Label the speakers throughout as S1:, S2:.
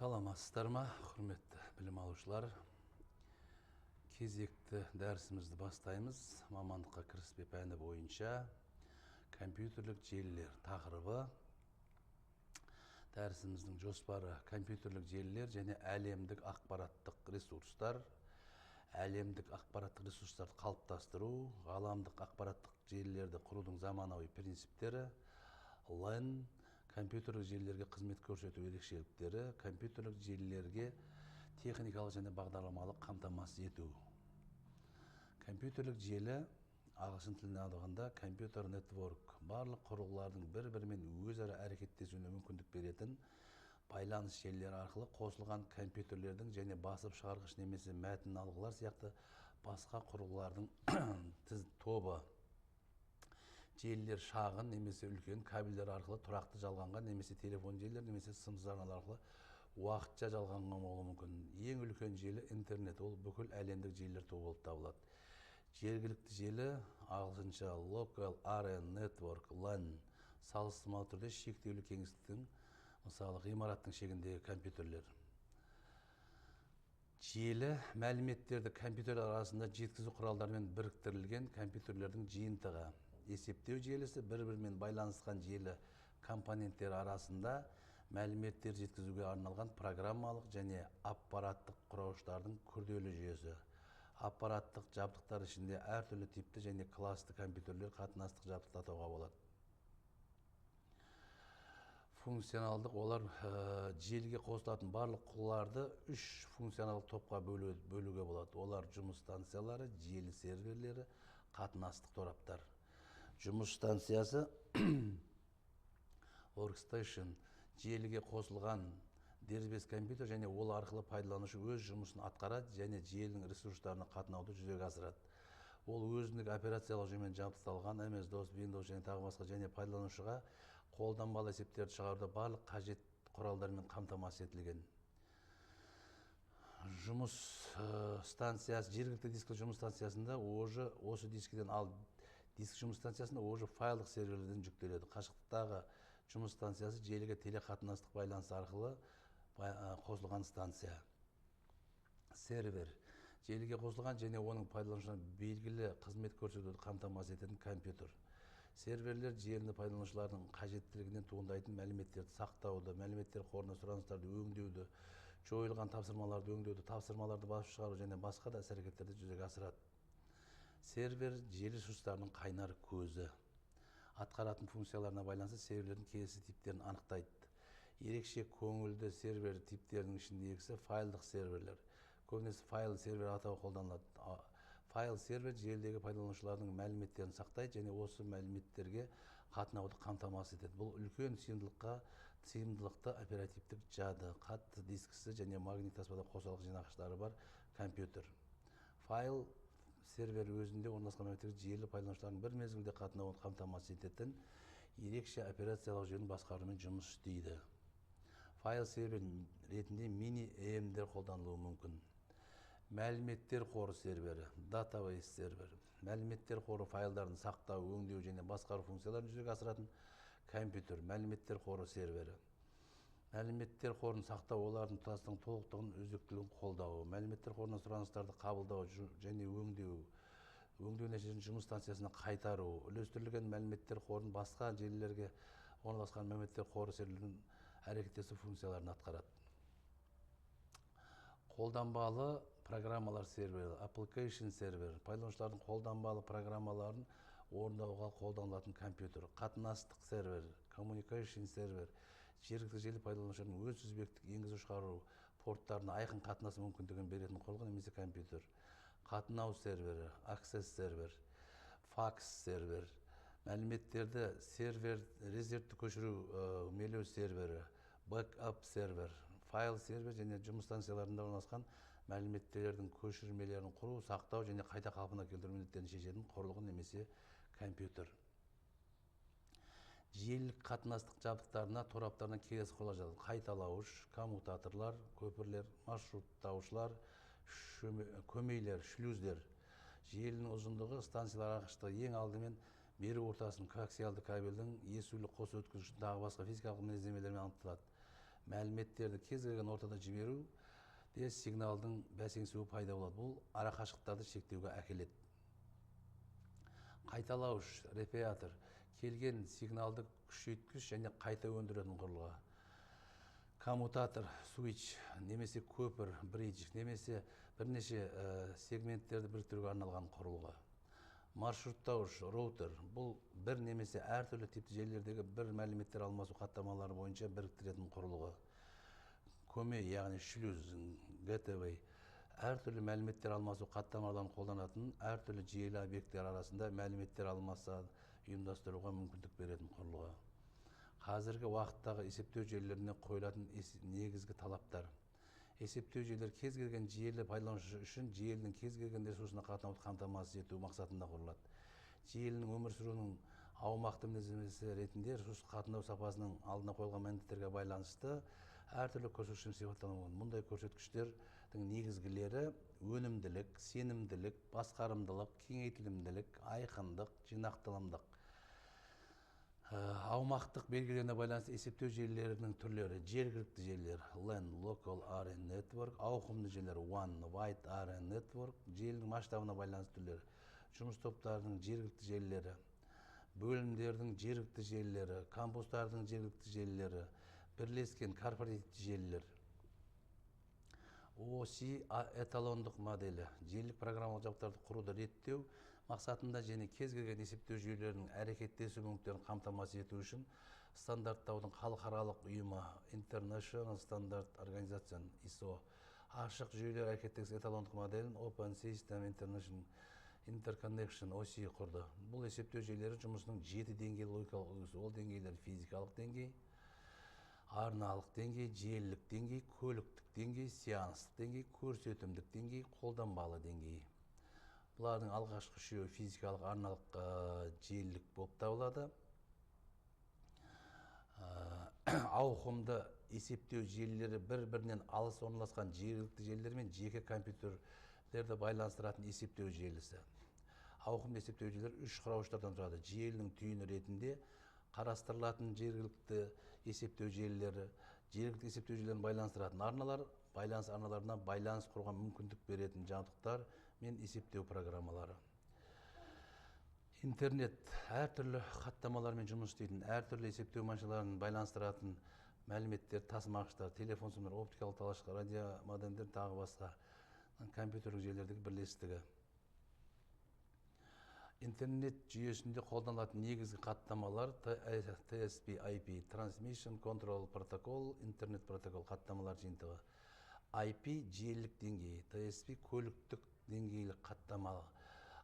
S1: Саламатсыздар ма, құрметті білім алушылар. Кезекті дәрісімізді бастаймыз. Мамандыққа кіріспе пәні бойынша компьютерлік желілер тақырыбы. Дәрісіміздің жоспары компьютерлік желілер және әлемдік ақпараттық ресурстар. Әлемдік ақпараттық ресурстарды қалыптастыру, ғаламдық ақпараттық желілерді құрудың заманауи принциптері, LAN, компьютерлік желілерге қызмет көрсету ерекшеліктері, компьютерлік желілерге техникалық және бағдарламалық қамтамасыз ету. Компьютерлік желі ағылшын тіліне аударғанда компьютер нетворк, барлық құрылғылардың бір-бірімен өзара әрекеттесуіне мүмкіндік беретін байланыс желілері арқылы қосылған компьютерлердің және басып шығарғыш немесе мәтін алғылар сияқты басқа құрылғылардың тобы. Желілер шағын немесе үлкен кабельдер арқылы тұрақты жалғанған немесе телефон желілер немесе сымсыз арналар арқылы уақытша жалғанған болуы мүмкін. Ең үлкен желі интернет, ол бүкіл әлемдік желілер тобы болып табылады. Жергілікті желі ағылшынша local area network LAN, салыстырмалы түрде шектеулі кеңістіктің, мысалы ғимараттың шегіндегі компьютерлер. Желі мәліметтерді компьютерлер арасында жеткізу құралдарымен біріктірілген компьютерлердің жиынтығы. Есептеу желісі бір-бірімен байланысқан желі компоненттері арасында мәліметтер жеткізуге арналған программалық және аппараттық құрауыштардың күрделі жүйесі. Аппараттық жабдықтар ішінде әртүрлі типті және класты компьютерлер қатынастық жабдықты атауға болады. Функционалдық, олар желіге қосылатын барлық құрылғыларды үш функционалдық топқа бөлуге болады. Олар жұмыс станциялары, желі серверлері, қатынастық тораптар. Жұмыс станциясы workstation, желіге қосылған дербес компьютер және ол арқылы пайдаланушы өз жұмысын атқарады және желінің ресурстарына қатынауды жүзеге асырады. Ол өзіндік операциялық жүйемен жабдықталған MS-DOS, Windows және тағы басқа және пайдаланушыға қолданбалы есептерді шығаруда барлық қажет құралдармен қамтамасыз етілген. Жұмыс станциясы, жергілікті диск жұмыс станциясында осы дискіден ал диск жұмыс станциясында файлдық серверлерден жүктеледі. Қашықтықтағы жұмыс станциясы желіге телекатынастық байланыс арқылы қосылған станция. Сервер, желіге қосылған және оның пайдаланушыларына белгілі қызмет көрсетуді қамтамасыз ететін компьютер. Серверлер желіні пайдаланушылардың қажеттілігінен туындайтын мәліметтерді сақтауды, мәліметтер қорына сұраныстарды өңдеуді, жойылған тапсырмаларды өңдеуді, тапсырмаларды басып шығару және басқа да іс-әрекеттерді жүзеге асырады. Сервер желі ресурстарының қайнар көзі. Атқаратын функцияларына байланысты серверлердің келесі типтерін анықтайды. Ерекше көңілді сервер типтерінің ішіндегісі файлдық серверлер. Көбінесе файл сервер атауы қолданылады. Файл сервер желідегі пайдаланушылардың мәліметтерін сақтайды және осы мәліметтерге қатынауды қамтамасыз етеді. Бұл үлкен сыйымдылықты оперативтік жады, қатты дискісі және магнитаспада қосалық жинағыштары бар компьютер. Файл сервер өзінде орналасқан мәліметтерді желі пайдаланушылардың бір мезгілде қатынауын қамтамасыз ететін ерекше операциялық жүйенің басқаруымен жұмыс істейді. Файл сервер ретінде мини-EM-дер қолданылуы мүмкін. Мәліметтер қоры сервері, database сервер. Мәліметтер қоры файлдарын сақтау, өңдеу және басқару функцияларын жүзеге асыратын компьютер. Мәліметтер қоры сервері. Мәліметтер қорын сақтау, олардың тұтастығын, толықтығын, үздіктілігін қолдауы. Мәліметтер қорына сұраныстарды қабылдау және өңдеу нәтижесін жұмыс станциясына қайтару. Үлестірілген мәліметтер қорын басқа желілерге орналасқан мәліметтер қоры серверлерінің әрекеттесу функцияларын атқарады. Қолданбалы программалар сервері, application сервер, пайдаланушылардың қолданбалы программаларын орындауға қолданылатын компьютер. Қатынастық сервер, communication сервер, жергілікті желі пайдаланушылардың өз тізбектік енгізу-шығару порттарына айқын қатынасу мүмкіндігін беретін құрылғы немесе компьютер. Қатынау сервері, access сервер, факс сервер, мәліметтерді сервер, резервті көшіру мейлеу сервері, бэкап сервер, файл сервер және жұмыс станцияларында орналасқан мәліметтердің көшірмелерін құру, сақтау және қайта қалпына келтіру міндеттерін шешетін құрылғы немесе компьютер. Желілік қатынастық жабдықтарына, тораптарына келесі құрылғылар жатады. Қайталауыш, коммутаторлар, көпірлер, маршруттаушылар, көмейлер, шлюздер. Желінің ұзындығы, станциялар арақашықтығы ең алдымен беру ортасын коаксиалды кабельдің есулі қос өткізгіш тағы басқа физикалық мінездемелермен анықталады. мәліметтерді кез келген ортада жіберу де сигналдың бәсеңсуі пайда болады. Бұл арақашықтықтарды шектеуге әкеледі. Қайталауыш, репетатор, келген сигналды күшейткіш және қайта өндіретін құрылғы. Коммутатор, switch, немесе көпір, bridge, немесе бірнеше сегменттерді біріктіруге арналған құрылғы. Маршруттауыш, роутер, бұл бір немесе әртүрлі типті желілердегі бір мәліметтер алмасу хаттамалары бойынша біріктіретін құрылғы. Көме, яғни шлюз, gateway, әртүрлі мәліметтер алмасу хаттамаларын қолданатын әртүрлі желі объекттер арасында мәліметтер алмаса ұйымдастыруға мүмкіндік беретін құрылғы. Қазіргі уақыттағы есептеу желілеріне қойылатын негізгі талаптар. Есептеу желілер кез келген желі пайдаланушы үшін желінің кез келген ресурсына қатынауды қамтамасыз ету мақсатында құрылады. Желінің өмір сүруінің аумақты мінездемесі ретінде ресурс қатынау сапасының алдына қойылған міндеттерге байланысты әртүрлі көрсеткішпен сипатталуы. Мұндай көрсеткіштердің негізгілері өнімділік, сенімділік, басқарымдылық, кеңейтілімділік, айқындық, жинақтылымдық. Аумақтық белгіленуіне байланысты есептеу желілерінің түрлері: жергілікті желілер LAN, Local Area Network, ауқымды желілер One Wide Area Network, желінің масштабына байланысты түрлері: жұмыс топтарының жергілікті желілері, бөлімдердің жергілікті желілері, кампустардың жергілікті желілері, бірлескен корпоративті желілер. OSI эталондық моделі желілік программалық жабдықтарды құруды реттеу мақсатында және кез келген есептеу жүйелерінің әрекеттесу мүмкіндіктерін қамтамасыз ету үшін стандарттаудың халықаралық ұйымы International Standard Organization ISO ашық жүйелер әрекеттесу эталондық моделін Open System International Interconnection OSI құрды. Бұл есептеу жүйелері жұмысының 7 деңгей логикалық үлгісі. Ол деңгейлер: физикалық деңгей, арналық деңгей, желілік деңгей, көліктік деңгей, сеанстық деңгей, көрсетімдік деңгей, қолданбалы деңгей. Бұлардың алғашқы үшеуі физикалық, арналық, желілік болып табылады. Ауқымды есептеу желілері бір-бірінен алыс орналасқан жергілікті желілер мен жеке компьютерлерді байланыстыратын есептеу желісі. Ауқымды есептеу желілер 3 құрауыштардан тұрады. Желінің түйіні ретінде қарастырылатын жергілікті есептеу желілері, жергілікті есептеу желілерін байланыстыратын арналар, байланыс арналарына байланыс құруға мүмкіндік беретін жабдықтар мен есептеу программалары. Интернет әртүрлі хаттамалармен жұмыс істейтін, әртүрлі есептеу машиналарын байланыстыратын мәліметтер, тасымағыштар, телефон сымдар, оптикалық талашқа, радиомодемдер тағы басқа компьютерлік желілердегі бірлестігі. Интернет жүйесінде қолданылатын негізгі хаттамалар TCP/IP Transmission Control Protocol, Internet Protocol хаттамалар жиынтығы. IP желілік деңгей, TCP көліктік деңгейлік хаттамалы,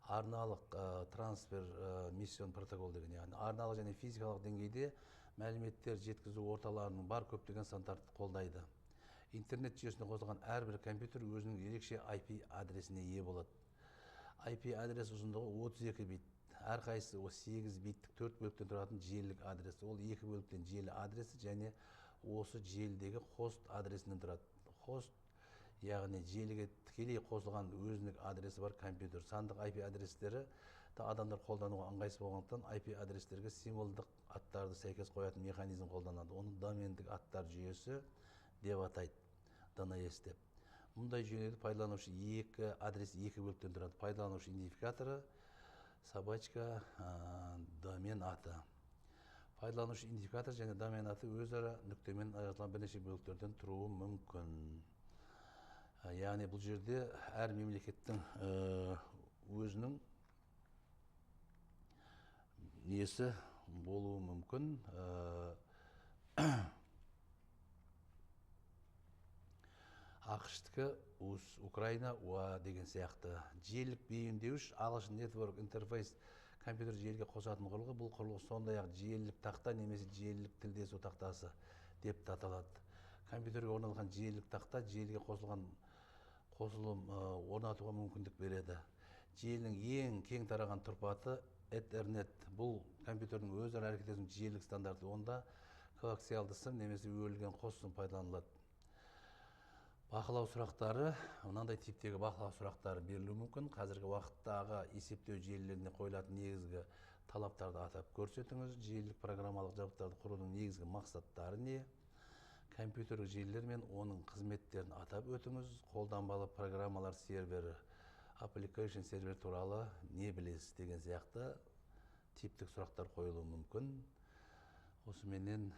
S1: арналық трансфер миссион протокол деген, яғни арналық және физикалық деңгейде мәліметтер жеткізу орталарының бар көптеген стандартты қолдайды. Интернет жүйесіне қосылған әрбір компьютер өзінің ерекше IP адресіне ие болады. IP адрес ұзындығы 32 бит. Әрқайсысы 8 биттік 4 бөліктен тұратын желілік адрес. Ол 2 бөліктен желі адресі және осы желідегі хост адресінен тұрады. Хост, яғни желіге тікелей қосылған өзіндік адресі бар компьютер. Сандық IP адрестері адамдар қолдануға ыңғайсыз болғандықтан IP адрестерге символдық аттарды сәйкес қоятын механизм қолданады. Оны домендік аттар жүйесі деп атайды, DNS деп. Мұндай жүйелерді пайдаланушы адрес 2 бөліктен тұрады. Пайдаланушы идентификаторы, собачка, домен аты. Пайдаланушы идентификатор және домен аты өзара нүктемен ажыратылған бірнеше бөліктерден тұруы мүмкін. Яғни бұл жерде әр мемлекеттің өзінің несі болуы мүмкін. ақш-тікі Украина, УА деген сияқты. Желілік бейімдеуіш ағылшын Network Interface компьютер желіге қосатын құрылғы. Бұл құрылғы сондай-ақ желілік тақта немесе желілік тілдесу тақтасы деп аталады. Компьютерге орналасқан желілік тақта желіге қосылым орнатуға мүмкіндік береді. Желінің ең кең тараған тұрпаты Ethernet. Бұл компьютердің өзара әрекеттесуінің желілік стандарты. Онда коаксиалды сым немесе өрілген қос сым пайдаланылады. Бақылау сұрақтары, мынандай типтегі бақылау сұрақтары берілуі мүмкін. Қазіргі уақыттағы есептеу желілеріне қойылатын негізгі талаптарды атап көрсетіңіз. Желілік программалық жабдықтарды құрудың негізгі мақсаттары не? компьютерлік желілер мен оның қызметтерін атап өтіңіз. Қолданбалы программалар сервері, application сервер туралы не білесіз деген сияқты типтік сұрақтар қойылуы мүмкін. Осыменен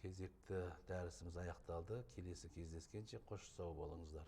S1: кезекті дәрісіміз аяқталды. Келесі кездескенше қош сау болыңыздар.